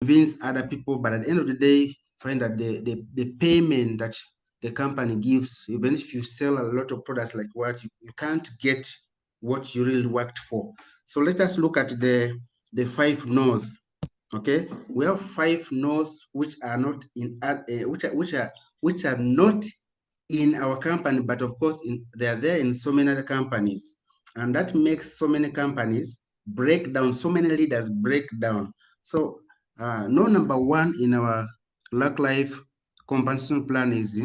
convince other people, but at the end of the day, find that the payment that the company gives, even if you sell a lot of products like what, you can't get what you really worked for. So let us look at the 5 no's. Okay, we have 5 no's which are not in which are not in our company, but of course they are there in so many other companies, and that makes so many companies break down, so many leaders break down. So no, number 1 in our Lucklife compensation plan is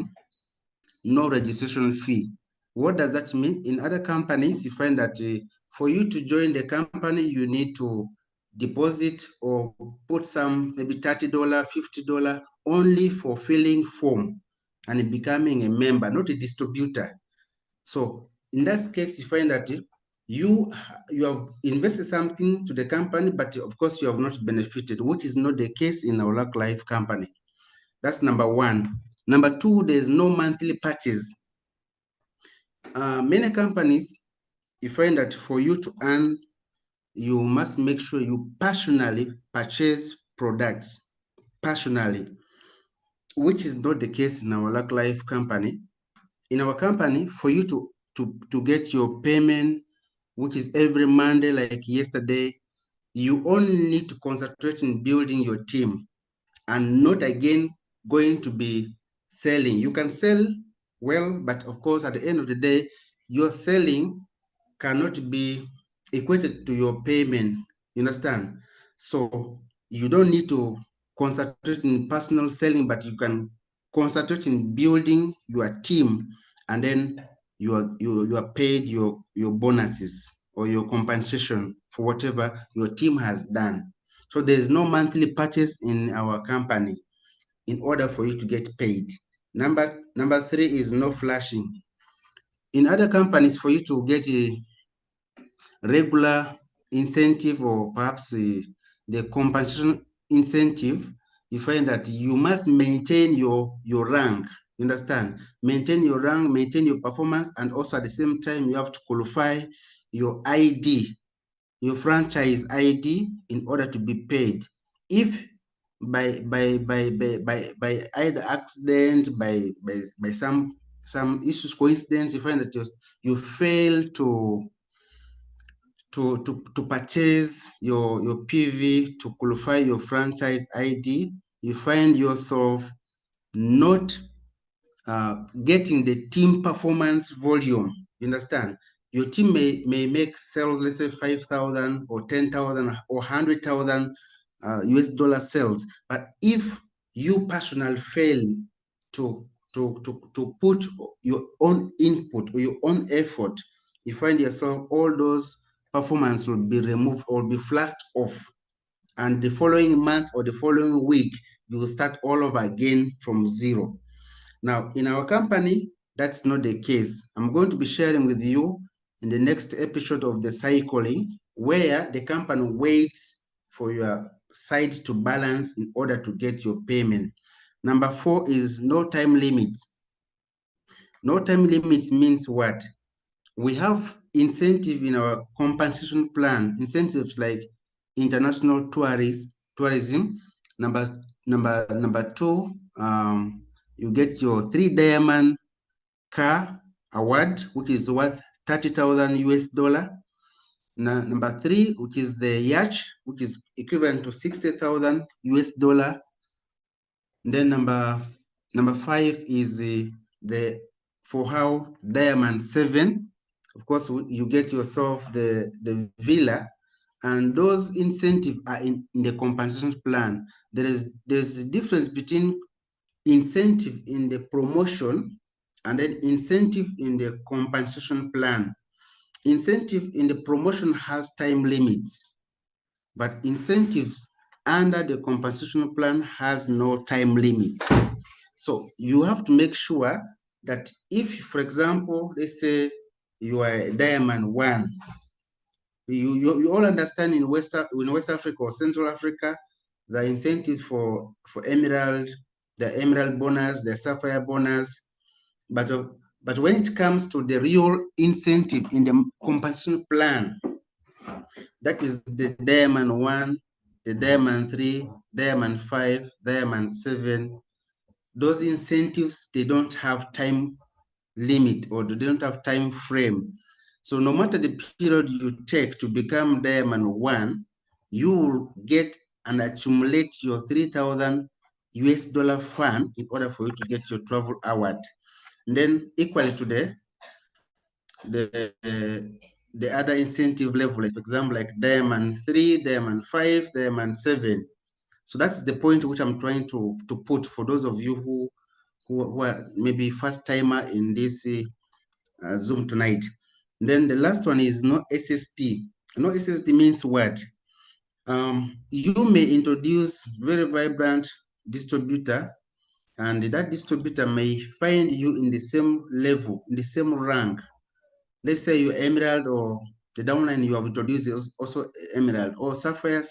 no registration fee. What does that mean? In other companies, you find that for you to join the company, you need to deposit or put some maybe $30, $50 only for filling form and becoming a member, not a distributor. So in that case, you find that you have invested something to the company, but of course you have not benefited, which is not the case in our Lucklife company. That's number 1. Number 2, there's no monthly purchase. Many companies, you find that for you to earn, you must make sure you personally purchase products personally, which is not the case in our Lucklife company. In our company, for you to get your payment, which is every Monday like yesterday, you only need to concentrate in building your team and not again going to be selling. You can sell well, but of course, at the end of the day, your selling cannot be equated to your payment. You understand? So you don't need to concentrate in personal selling, but you can concentrate in building your team, and then you are paid your bonuses or your compensation for whatever your team has done. So there's no monthly purchase in our company in order for you to get paid. Number 3 is no flashing. In other companies, for you to get a regular incentive or perhaps the compensation incentive, you find that you must maintain your rank. You understand? Maintain your rank, maintain your performance, and also at the same time, you have to qualify your ID, your franchise ID, in order to be paid. If by either accident, by some issues, coincidence, you find that you fail to purchase your PV, to qualify your franchise ID, you find yourself not getting the team performance volume. You understand? Your team may make sales, let's say 5,000 or 10,000 or 100,000 US dollar sales, but if you personally fail to put your own input or your own effort, you find yourself all those performance will be removed or be flashed off, and the following month or the following week you will start all over again from zero. Now, in our company, that's not the case. I'm going to be sharing with you in the next episode of the cycling, where the company waits for your side to balance in order to get your payment. Number 4 is no time limits. No time limits means what? We have incentive in our compensation plan, incentives like international tourism. Number 2, you get your 3 diamond car award, which is worth 30,000 US dollar. Number 3, which is the yacht, which is equivalent to 60,000 US dollar. Then number 5 is the for how diamond 7. Of course, you get yourself the villa, and those incentives are in the compensation plan. There's a difference between incentive in the promotion and then incentive in the compensation plan. Incentive in the promotion has time limits, but incentives under the compensation plan has no time limit. So you have to make sure that if, for example, let's say you are a diamond 1, you all understand in West Africa or Central Africa, the incentive for emerald, the emerald bonus, the sapphire bonus, but when it comes to the real incentive in the compensation plan, that is the diamond 1, the Diamond 3, Diamond 5, Diamond 7, those incentives, they don't have time limit or they don't have time frame. So no matter the period you take to become Diamond 1, you will get and accumulate your 3,000 US dollar fund in order for you to get your travel award. And then equally to the other incentive level, like for example, like Diamond 3, Diamond 5, Diamond 7. So that's the point which I'm trying to put for those of you who are maybe first timer in this Zoom tonight. Then the last one is no SSD. No SSD means what? You may introduce very vibrant distributor, and that distributor may find you in the same level, in the same rank. Let's say you're Emerald, or the downline you have introduced is also Emerald, or Sapphire,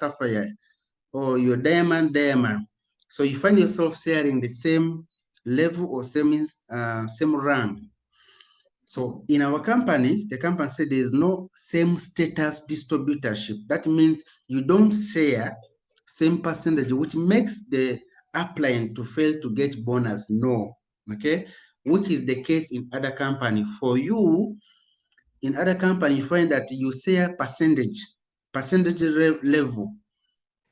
or your Diamond. So you find yourself sharing the same level or same rank. So in our company, the company said there is no same status distributorship. That means you don't share same percentage, which makes the upline to fail to get bonus. No, okay? Which is the case in other company. For you, in other company, you find that you share percentage level.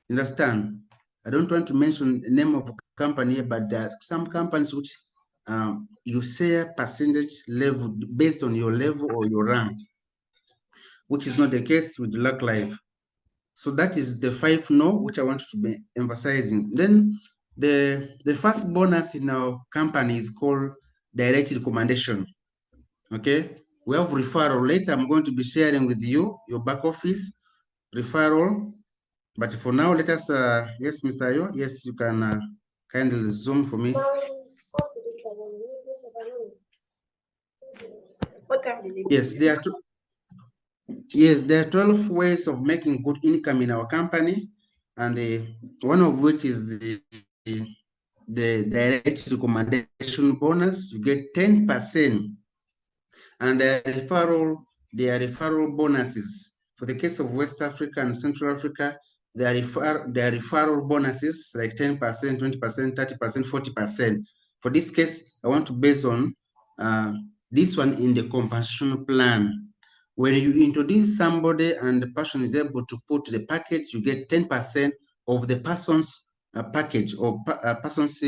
You understand? I don't want to mention the name of a company, but there are some companies which you share percentage level based on your level or your rank, which is not the case with Lucklife. So that is the 5 no, which I want to be emphasizing. Then the first bonus in our company is called direct recommendation. Okay, we have referral. Later, I'm going to be sharing with you your back office referral. But for now, let us, yes, Mr. Ayo, yes, you can kindly zoom for me. Yes, there are 12 ways of making good income in our company, and one of which is the direct recommendation bonus. You get 10%, and there are referral bonuses. For the case of West Africa and Central Africa, there are referral bonuses like 10%, 20%, 30%, 40%. For this case, I want to base on this one in the compensation plan. When you introduce somebody and the person is able to put the package, you get 10% of the person's package or person's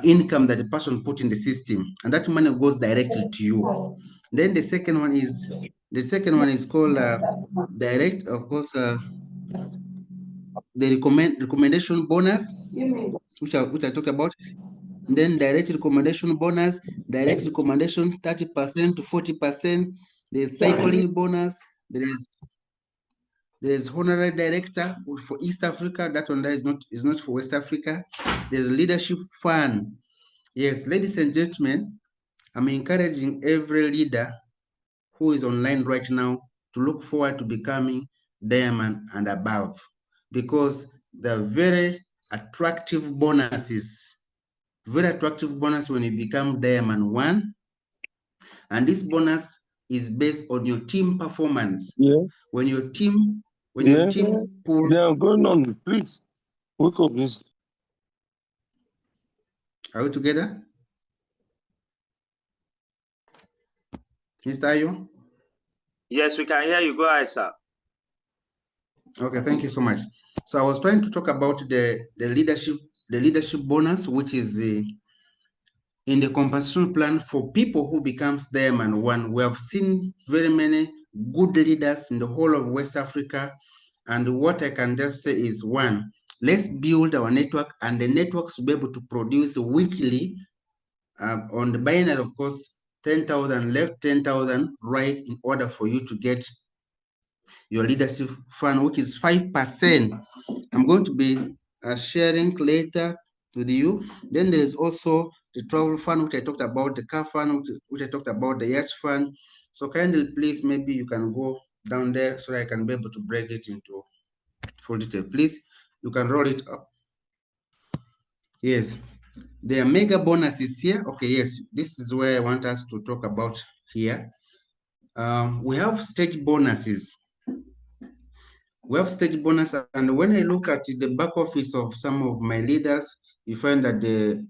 income that the person put in the system, and that money goes directly to you. Then the second one is called direct, of course, the recommendation bonus, which I talk about. And then direct recommendation bonus, direct recommendation 30% to 40%. There's cycling bonus. There's honorary director for East Africa. That one there is not for West Africa. There's leadership fund. Yes, ladies and gentlemen, I'm encouraging every leader who is online right now to look forward to becoming diamond and above, because they're very attractive bonuses. Very attractive bonus when you become diamond 1. And this bonus is based on your team performance. Yeah. When your team pulls. They are going on, please. Wake up this. Are we together? Mr. Ayo? Yes, we can hear you. Go ahead, sir. Okay, thank you so much. So I was trying to talk about the leadership bonus, which is in the compensation plan for people who becomes diamond 1. We have seen very many good leaders in the whole of West Africa, and what I can just say is, 1, let's build our network, and the networks will be able to produce weekly on the binary, of course, 10,000 left, 10,000 right, in order for you to get your leadership fund, which is 5%. I'm going to be sharing later with you. Then there is also the travel fund, which I talked about, the car fund, which I talked about, the yacht fund. So kindly, please, maybe you can go down there so I can be able to break it into full detail. Please, you can roll it up. Yes, there are mega bonuses here. Okay, yes, this is where I want us to talk about here. We have stage bonuses. We have stage bonus, and when I look at the back office of some of my leaders, you find that their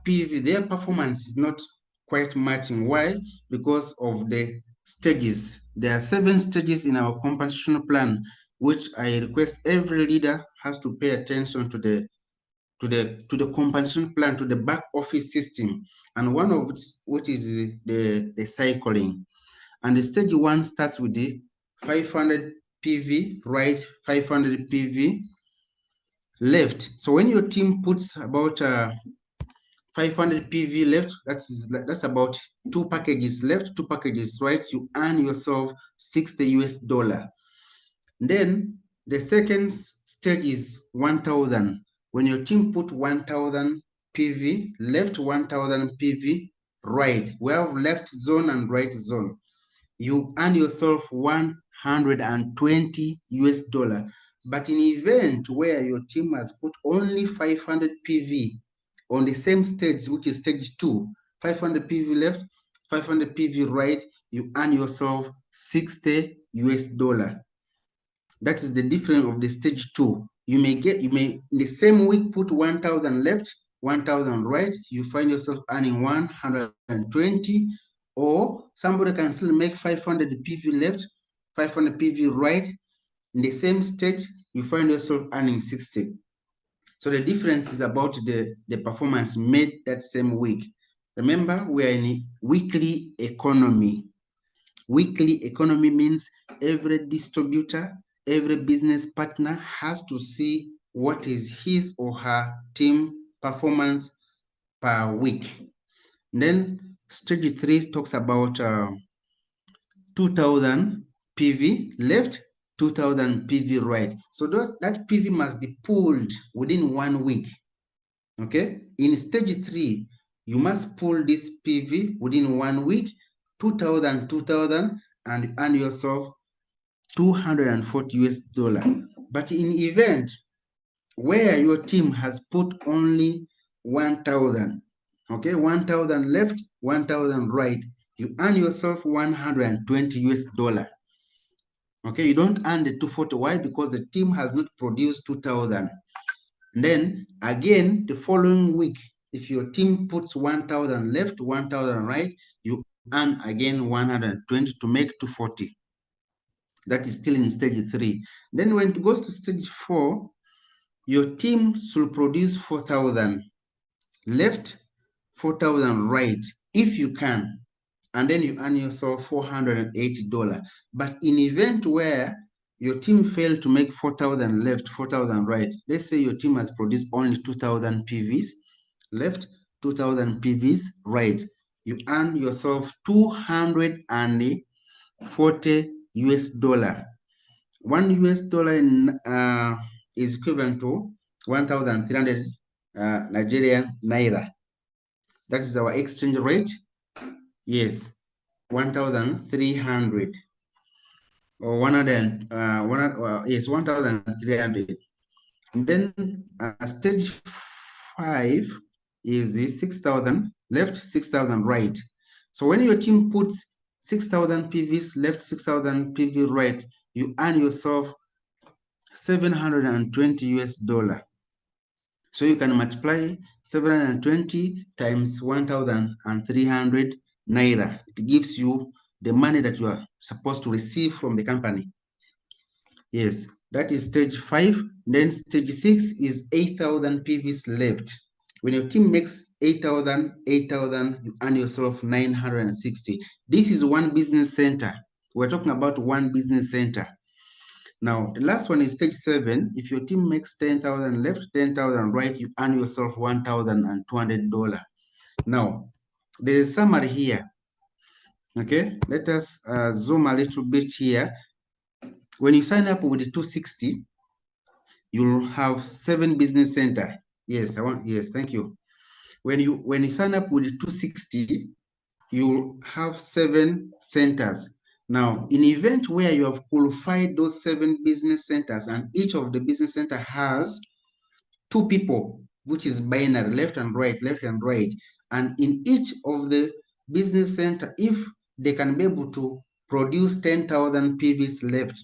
PV, their performance is not quite matching. Why? Because of the stages. There are 7 stages in our compensation plan, which I request every leader has to pay attention to the compensation plan, to the back office system, and one of which is the cycling. And the stage 1 starts with the 500 PV right, 500 PV left. So when your team puts about 500 PV left, that's about 2 packages left, 2 packages right, you earn yourself $60. Then the second stage is 1000. When your team put 1000 PV left, 1000 PV right, we have left zone and right zone, you earn yourself $120. But in event where your team has put only 500 PV on the same stage, which is stage 2, 500 PV left, 500 PV right, you earn yourself $60. That is the difference of the stage 2. You may in the same week put 1000 left, 1000 right, you find yourself earning 120, or somebody can still make 500 PV left, 500 PV right. In the same stage, you find yourself earning 60. So the difference is about the performance made that same week. Remember, we are in a weekly economy. Weekly economy means every distributor, every business partner has to see what is his or her team performance per week. And then stage 3 talks about 2000 PV left, 2000 PV right. So that PV must be pulled within 1 week. Okay, in stage 3, you must pull this PV within 1 week, 2000, and earn yourself $240. But in event where your team has put only 1000, okay, 1000 left, 1000 right, you earn yourself $120. Okay, you don't earn the 240. Why? Because the team has not produced 2000. And then again, the following week, if your team puts 1000 left, 1000 right, you earn again 120 to make 240. That is still in stage 3. Then when it goes to stage 4, your team should produce 4000 left, 4000 right, if you can. And then you earn yourself $480. But in event where your team failed to make 4000 left, 4000 right, let's say your team has produced only 2000 PVs left, 2000 PVs right, you earn yourself $240. $1 in, is equivalent to 1,300 Nigerian naira. That is our exchange rate. Yes, 1,300 or 100. Yes, 1,300. And then stage 5 is the 6,000 left, 6,000 right. So when your team puts 6,000 PVs left, 6,000 PV right, you earn yourself $720. So you can multiply 720 times 1,300 naira. It gives you the money that you are supposed to receive from the company. Yes, that is stage 5. Then stage 6 is 8,000 PVs left. When your team makes 8,000, you earn yourself 960. This is one business center. We're talking about one business center. Now, the last one is stage 7. If your team makes 10,000 left, 10,000 right, you earn yourself $1,200. Now, there is a summary here. Okay, let us zoom a little bit here. When you sign up with the 260, you'll have 7 business center. Yes, yes, thank you. When you sign up with the 260, you'll have 7 centers. Now, in event where you have qualified those 7 business centers and each of the business center has 2 people, which is binary, left and right, and in each of the business center, if they can be able to produce 10,000 PVs left,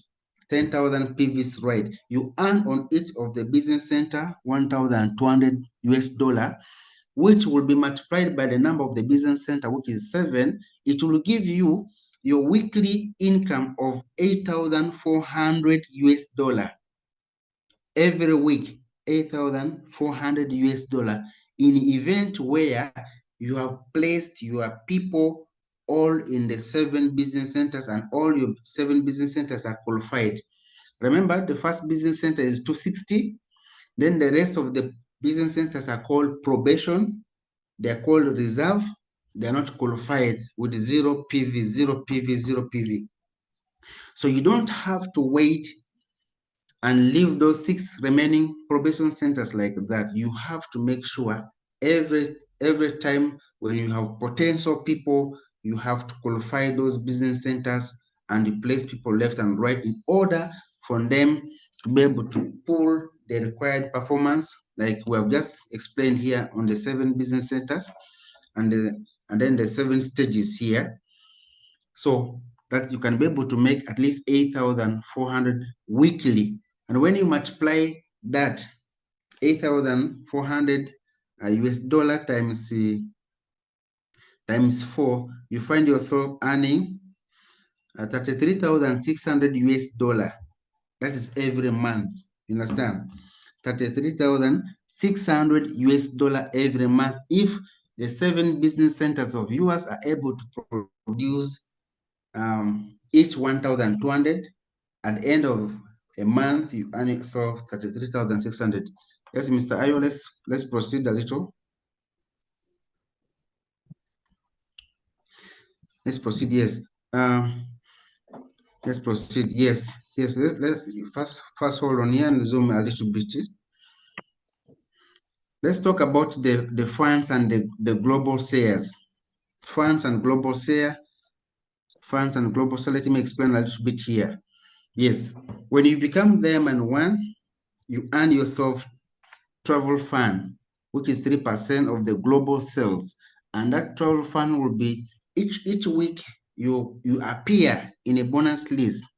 10,000 PVs right. You earn on each of the business center $1,200, which will be multiplied by the number of the business center, which is 7. It will give you your weekly income of $8,400 every week, $8,400 in event where you have placed your people all in the 7 business centers and all your 7 business centers are qualified. Remember, the first business center is 260. Then the rest of the business centers are called probation. They're called reserve. They're not qualified with 0 PV, 0 PV, 0 PV. So you don't have to wait and leave those 6 remaining probation centers like that. You have to make sure every time when you have potential people, you have to qualify those business centers and replace people left and right in order for them to be able to pull the required performance, like we have just explained here on the 7 business centers and then the 7 stages here, so that you can be able to make at least 8,400 weekly. And when you multiply that 8,400 US dollar times 4, you find yourself earning 33,600 US dollar. That is every month. You understand? 33,600 US dollar every month if the 7 business centers of yours are able to produce each 1,200. At the end of a month, you earn yourself 33,600. Yes, Mr. Ayo, let's proceed a little. Let's proceed. Yes. Let's proceed. Yes. Yes. Let's first hold on here and zoom a little bit. Let's talk about the funds and the global shares. Funds and global share. Funds and global share. Let me explain a little bit here. Yes. When you become Diamond 1, you earn yourself travel fund, which is 3% of the global sales. And that travel fund will be each week you appear in a bonus list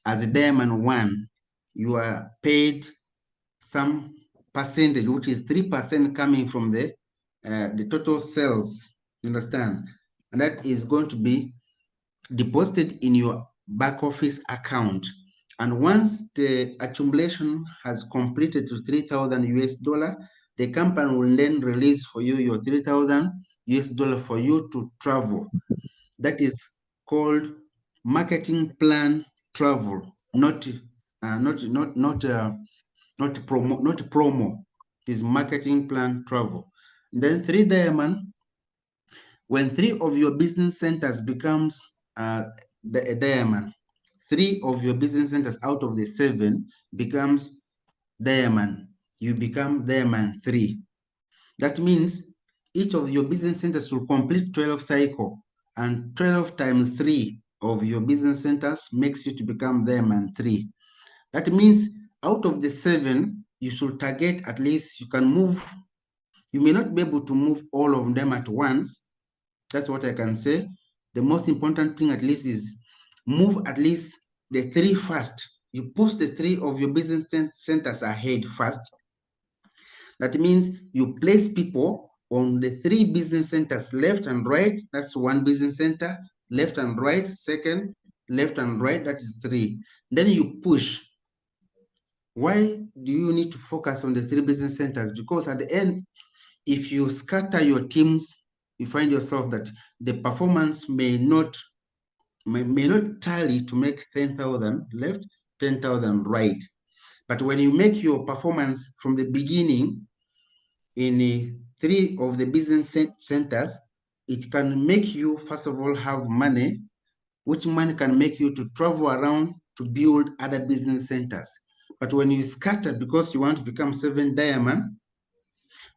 as a Diamond 1. You are paid some percentage, which is 3% coming from the total sales. You understand? And that is going to be deposited in your back office account. And once the accumulation has completed to 3,000 US dollar, the company will then release for you your 3,000 US dollar for you to travel. That is called marketing plan travel, not promo. It is marketing plan travel. Then 3 Diamond, when 3 of your business centers becomes a Diamond, 3 of your business centers out of the 7 becomes Diamond. You become Diamond 3. That means each of your business centers will complete 12 cycle, and 12 times 3 of your business centers makes you to become Diamond 3. That means out of the 7, you should target at least you can move. You may not be able to move all of them at once. That's what I can say. The most important thing at least is move at least the 3 first. You push the 3 of your business centers ahead first. That means you place people on the 3 business centers, left and right. That's 1 business center. Left and right, second. Left and right, that is 3. Then you push. Why do you need to focus on the 3 business centers? Because at the end, if you scatter your teams, you find yourself that the performance may not tally to make 10,000 left, 10,000 right. But when you make your performance from the beginning in 3 of the business centers, it can make you, first of all, have money, which money can make you to travel around to build other business centers. But when you scatter because you want to become 7 Diamond,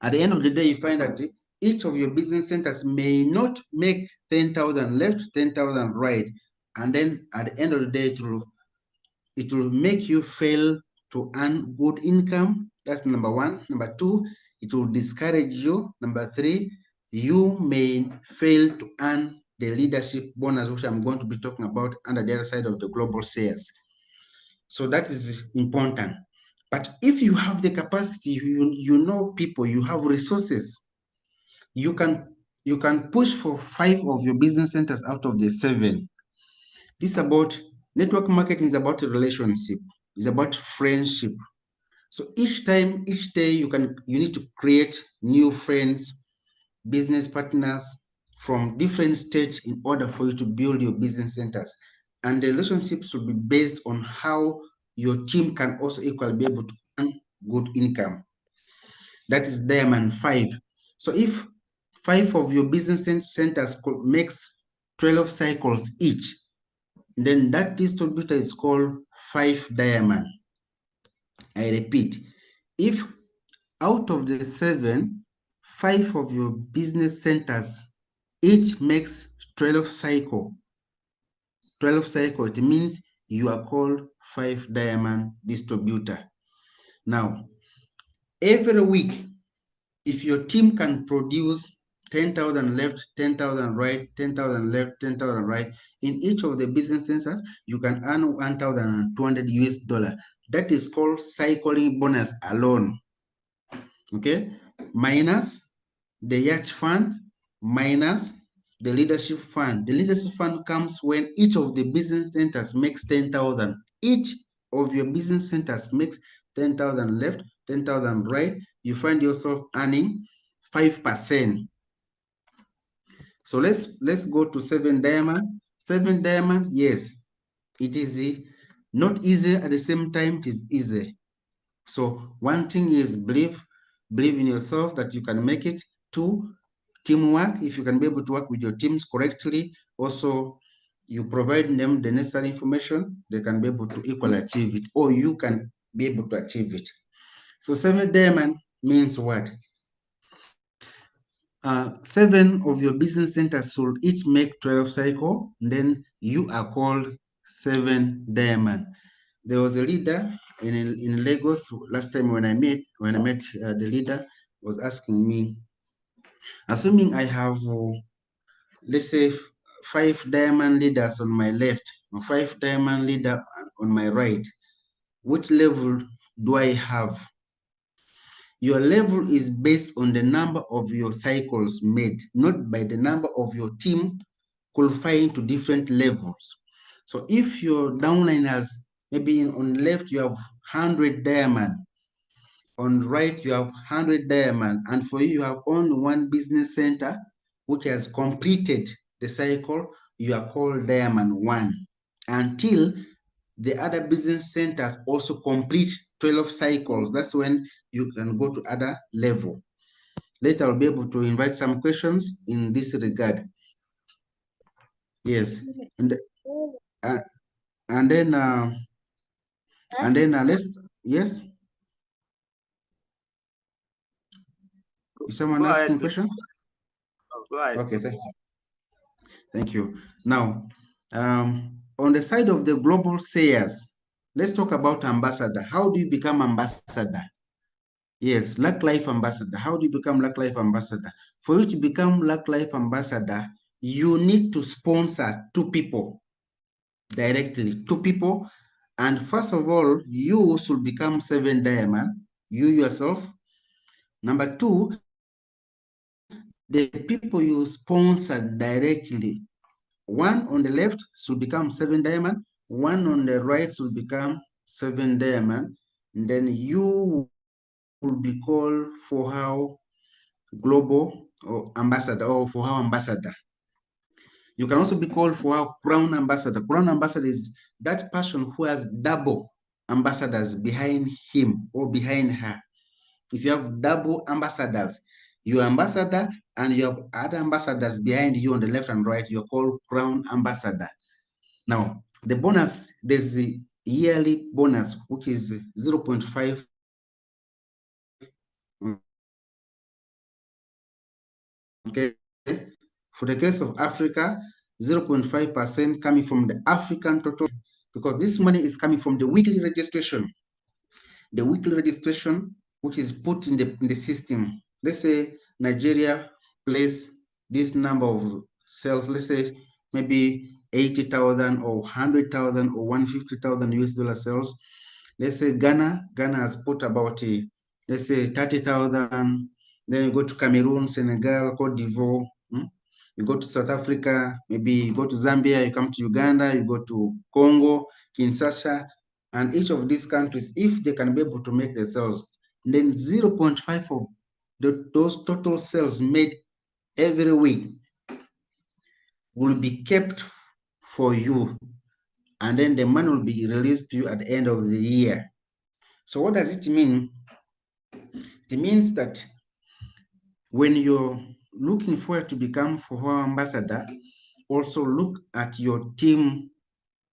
at the end of the day, you find that each of your business centers may not make 10,000 left, 10,000 right. And then at the end of the day, it will make you fail to earn good income. That's number 1. Number 2, it will discourage you. Number 3, you may fail to earn the leadership bonus, which I'm going to be talking about under the other side of the global sales. So that is important. But if you have the capacity, you know people, you have resources, you can push for 5 of your business centers out of the 7. This is about network marketing, is about a relationship, it's about friendship. So each day you need to create new friends, business partners from different states in order for you to build your business centers. And the relationships should be based on how your team can also equally be able to earn good income. That is Diamond 5. So if 5 of your business centers makes 12 cycles each, then that distributor is called 5 Diamond. I repeat, if out of the 7, 5 of your business centers each makes 12 cycle, it means you are called 5 Diamond distributor. Now, every week, if your team can produce 10,000 left, 10,000 right, 10,000 left, 10,000 right, in each of the business centers, you can earn 1,200 US dollar. That is called cycling bonus alone. Okay, minus the yacht fund, minus the leadership fund. The leadership fund comes when each of the business centers makes 10,000. Each of your business centers makes 10,000 left, 10,000 right. You find yourself earning 5%. So let's go to 7 Diamond. 7 Diamond, yes, it is not easy, at the same time it is easy. So one thing is believe in yourself that you can make it. 2, teamwork. If you can be able to work with your teams correctly, also you provide them the necessary information, they can be able to equally achieve it, or you can be able to achieve it. So 7 Diamond means what? 7 of your business centers should each make 12 cycle, then you are called 7 Diamond. There was a leader in Lagos last time when I met the leader was asking me, assuming I have let's say 5 diamond leaders on my left or 5 diamond leader on my right, which level do I have? Your level is based on the number of your cycles made, not by the number of your team qualifying to different levels. So if your downline has maybe on left you have 100 diamond, on right you have 100 diamond, and for you have only one business center which has completed the cycle, you are called diamond 1 until the other business centers also complete 12 cycles. That's when you can go to other level. Later I'll be able to invite some questions in this regard. Yes, and uh, and then let's, yes, is someone Go ahead, asking a please. question? Go ahead, Okay, please. thank you. Now, on the side of the global sales, let's talk about ambassador. How do you become ambassador? Yes, Lucklife ambassador. How do you become Lucklife ambassador? For you to become Lucklife ambassador, you need to sponsor 2 people directly, 2 people. And first of all, you should become 7 diamond, you yourself. Number 2, the people you sponsor directly, 1 on the left should become 7 diamond, 1 on the right should become 7 diamond. And then you will be called for how global or ambassador, or for how ambassador. You can also be called for our crown ambassador. Crown ambassador is that person who has double ambassadors behind him or behind her. If you have double ambassadors, your ambassador and you have other ambassadors behind you on the left and right, you're called crown ambassador. Now, the bonus, there's the yearly bonus, which is 0.5. Okay. For the case of Africa, 0.5% coming from the African total, because this money is coming from the weekly registration. The weekly registration, which is put in the system. Let's say Nigeria place this number of sales, let's say maybe 80,000 or 100,000 or 150,000 US dollar sales. Let's say Ghana has put about let's say 30,000. Then you go to Cameroon, Senegal, Cote d'Ivoire. You go to South Africa, maybe you go to Zambia, you come to Uganda, you go to Congo, Kinshasa, and each of these countries, if they can be able to make the sales, then 0.5 of those total sales made every week will be kept for you, and then the money will be released to you at the end of the year. So what does it mean? It means that when you're looking forward to become FOHO ambassador, also look at your team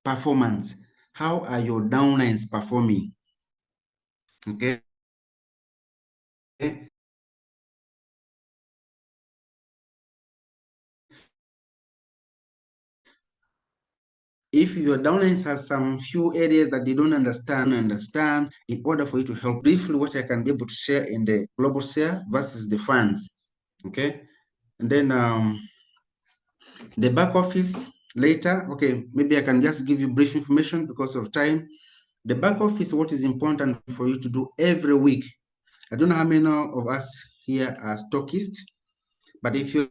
performance. How are your downlines performing? Okay. If your downlines has some few areas that they don't understand, in order for you to help, briefly what I can be able to share in the global share versus the funds. Okay. And then the back office later. Okay, maybe I can just give you brief information because of time. The back office, what is important for you to do every week. I don't know how many of us here are stockists, but if you're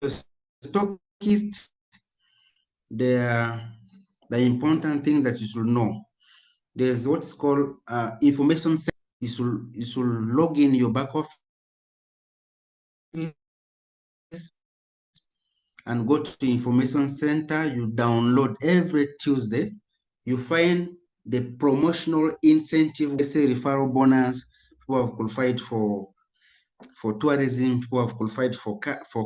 a stockist, the important thing that you should know, there's what's called information. You should log in your back office and go to the information center. You download every Tuesday. You find the promotional incentive, let's say referral bonus. People have qualified for tourism, people have qualified for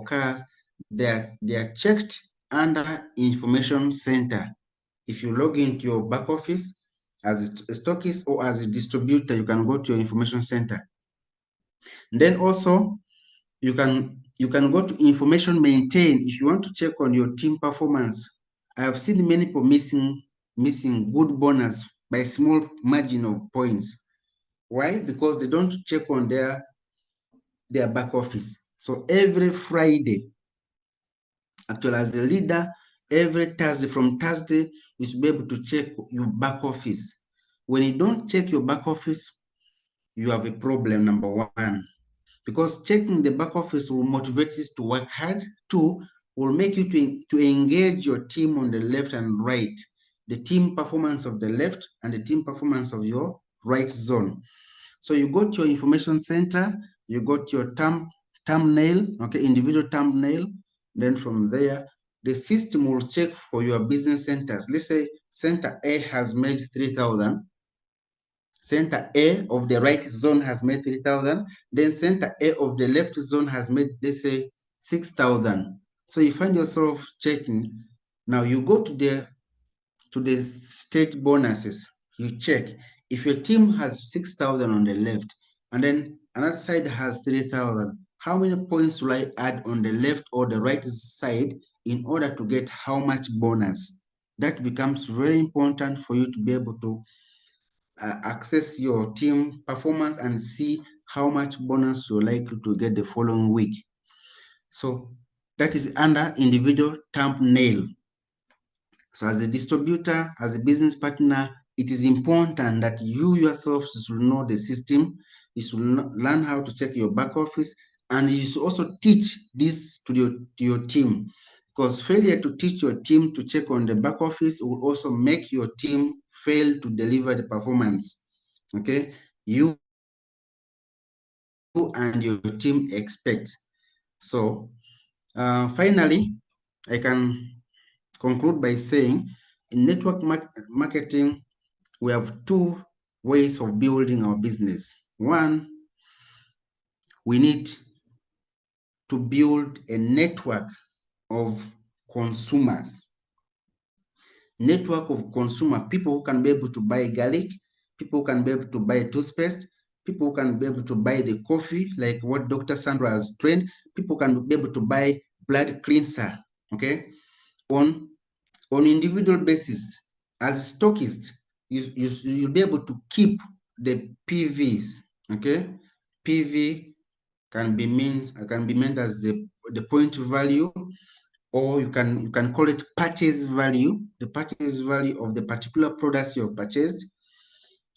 cars. They are checked under information center. If you log into your back office as a stockist or as a distributor, you can go to your information center. Then also you can go to information maintain if you want to check on your team performance. I have seen many people missing good bonus by small margin of points. Why? Because they don't check on their back office. So every Friday, actually as a leader, every Thursday, from Thursday, you should be able to check your back office. When you don't check your back office, you have a problem, number one. Because checking the back office will motivate you to work hard. Two, will make you to engage your team on the left and right, the team performance of the left and the team performance of your right zone. So you go to your information center, you got your thumbnail, okay, individual thumbnail. Then from there, the system will check for your business centers. Let's say center A has made 3,000. Center A of the right zone has made 3,000. Then center A of the left zone has made, let's say, 6,000. So you find yourself checking. Now you go to the state bonuses. You check if your team has 6,000 on the left, and then another side has 3,000. How many points will I add on the left or the right side in order to get how much bonus? That becomes very important for you to be able to access your team performance and see how much bonus you're likely to get the following week. So that is under individual thumbnail. So as a distributor, as a business partner, it is important that you yourself should know the system. You should learn how to check your back office, and you should also teach this to your team, because failure to teach your team to check on the back office will also make your team fail to deliver the performance. Okay, you and your team expect. So finally, I can conclude by saying in network marketing, we have two ways of building our business. One, we need to build a network of consumers. Network of consumer, people who can be able to buy garlic, people who can be able to buy toothpaste, people who can be able to buy the coffee, like what Dr. Sandra has trained, people can be able to buy blood cleanser, okay? On individual basis, as stockist, you'll be able to keep the PVs, okay? PV can be meant as the the point value, or you can call it purchase value, the purchase value of the particular products you have purchased,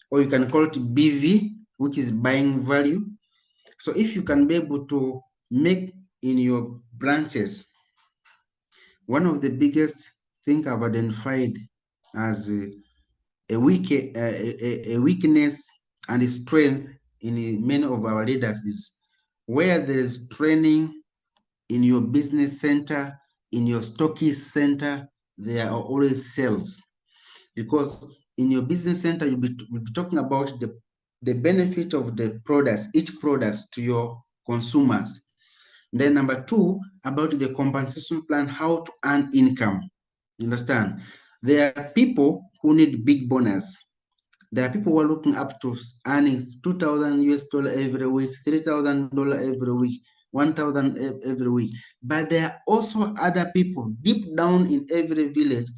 or you can call it BV, which is buying value. So if you can be able to make in your branches, one of the biggest thing I've identified as a weakness and a strength in many of our leaders is where there is training in your business center, in your stockist center, there are always sales. Because in your business center, you'll be talking about the benefit of the products, each products to your consumers. Then number two, about the compensation plan, how to earn income. You understand? There are people who need big bonus. There are people who are looking up to earning $2,000 every week, $3,000 every week, 1,000 every week. But there are also other people deep down in every village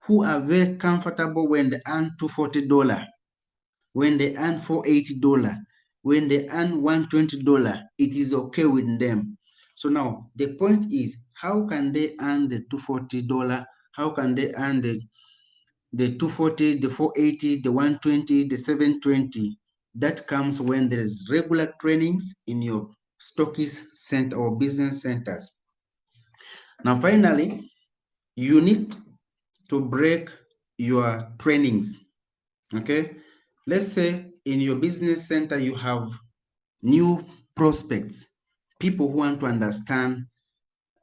who are very comfortable when they earn $240, when they earn $480, when they earn $120, it is okay with them. So now the point is, how can they earn the $240? How can they earn the 240, the 480, the 120, the 720? That comes when there is regular trainings in your stockist center or business centers. Now, finally, you need to break your trainings. Okay, let's say in your business center you have new prospects, people who want to understand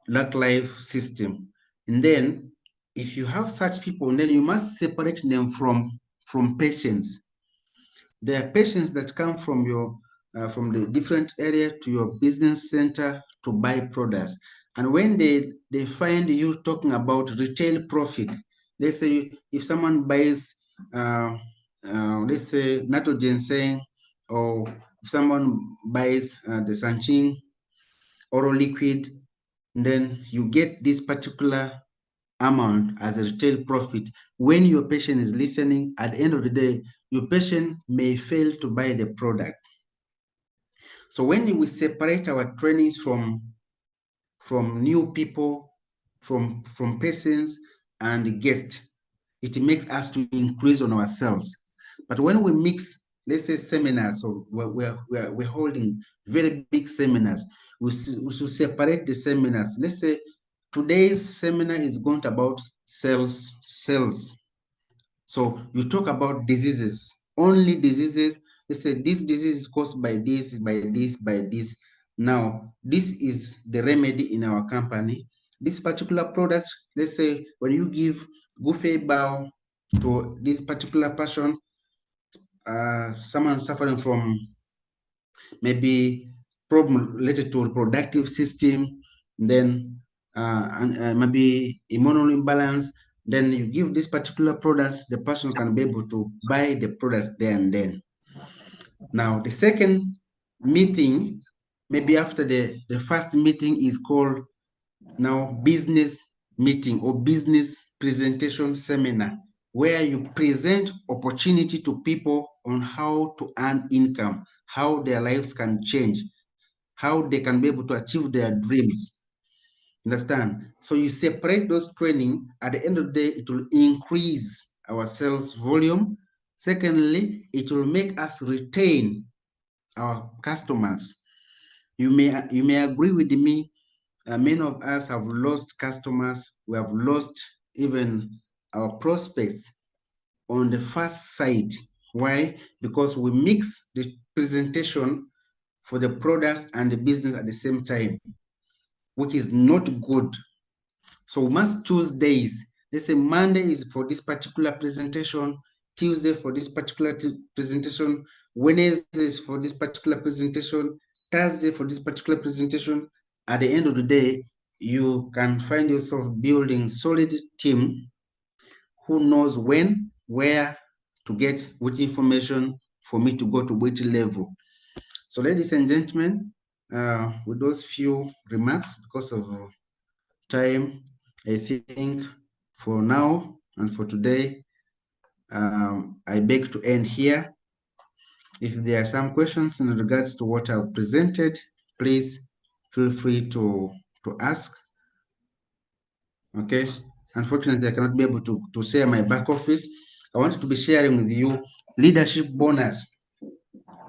Lucklife system, and then if you have such people, then you must separate them from patients. There are patients that come from your from the different area to your business center to buy products, and when they find you talking about retail profit, let's say if someone buys let's say nitrogen saying, or if someone buys the Sanching oral liquid, then you get this particular amount as a retail profit. When your patient is listening, at the end of the day, your patient may fail to buy the product. So when we separate our trainings from new people, from patients and guests, it makes us to increase on ourselves. But when we mix, let's say seminars, so we're holding very big seminars, we should separate the seminars. Let's say today's seminar is going about sales. So you talk about diseases, only diseases. Let's say this disease is caused by this, by this, by this. Now, this is the remedy in our company. This particular product, let's say when you give Gufe Bow to this particular person, someone suffering from maybe problem related to reproductive system, then maybe hormonal imbalance, then you give this particular product, the person can be able to buy the product there and then. Now, the second meeting, maybe after the first meeting, is called now business meeting or business presentation seminar, where you present opportunity to people on how to earn income, how their lives can change, how they can be able to achieve their dreams. Understand? So you separate those training. At the end of the day, it will increase our sales volume. Secondly, it will make us retain our customers. You may agree with me. Many of us have lost customers. We have lost even our prospects on the first sight. Why? Because we mix the presentation for the products and the business at the same time, which is not good. So we must choose days. Let's say Monday is for this particular presentation, Tuesday for this particular presentation, Wednesday is for this particular presentation, Thursday for this particular presentation. At the end of the day, you can find yourself building solid team who knows when, where to get which information for me to go to which level. So ladies and gentlemen, with those few remarks, because of time, I think for now and for today, I beg to end here. If there are some questions in regards to what I've presented, please feel free to to ask. Okay. Unfortunately, I cannot be able to share my back office. I wanted to be sharing with you leadership bonus.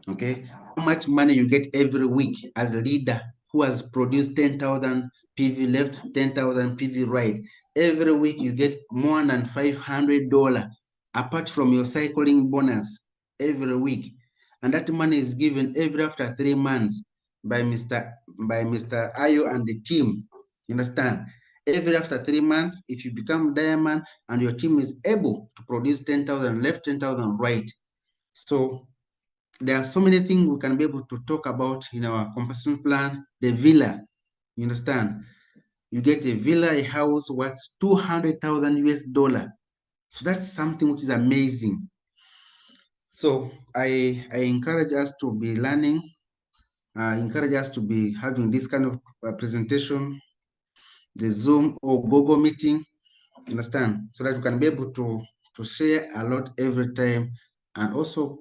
Okay. How much money you get every week as a leader who has produced 10,000 PV left, 10,000 PV right. Every week you get more than $500 apart from your cycling bonus every week. And that money is given every after 3 months by Mr. Ayo and the team. You understand? Every after 3 months, if you become diamond and your team is able to produce 10,000 left, 10,000 right. So there are so many things we can be able to talk about in our compensation plan. The villa, you understand? You get a villa, a house worth 200,000 US dollar. So that's something which is amazing. So I encourage us to be learning, encourage us to be having this kind of presentation, the Zoom or Google meeting, understand? So that you can be able to share a lot every time, and also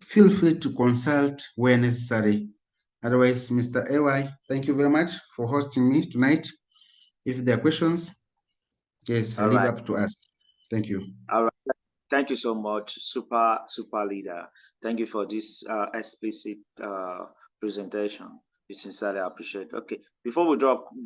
feel free to consult where necessary. Otherwise, Mr. AY, thank you very much for hosting me tonight. If there are questions, yes, I All leave right. up to us. Thank you. All right. Thank you so much, super leader. Thank you for this explicit presentation. We sincerely appreciate. Okay, before we drop the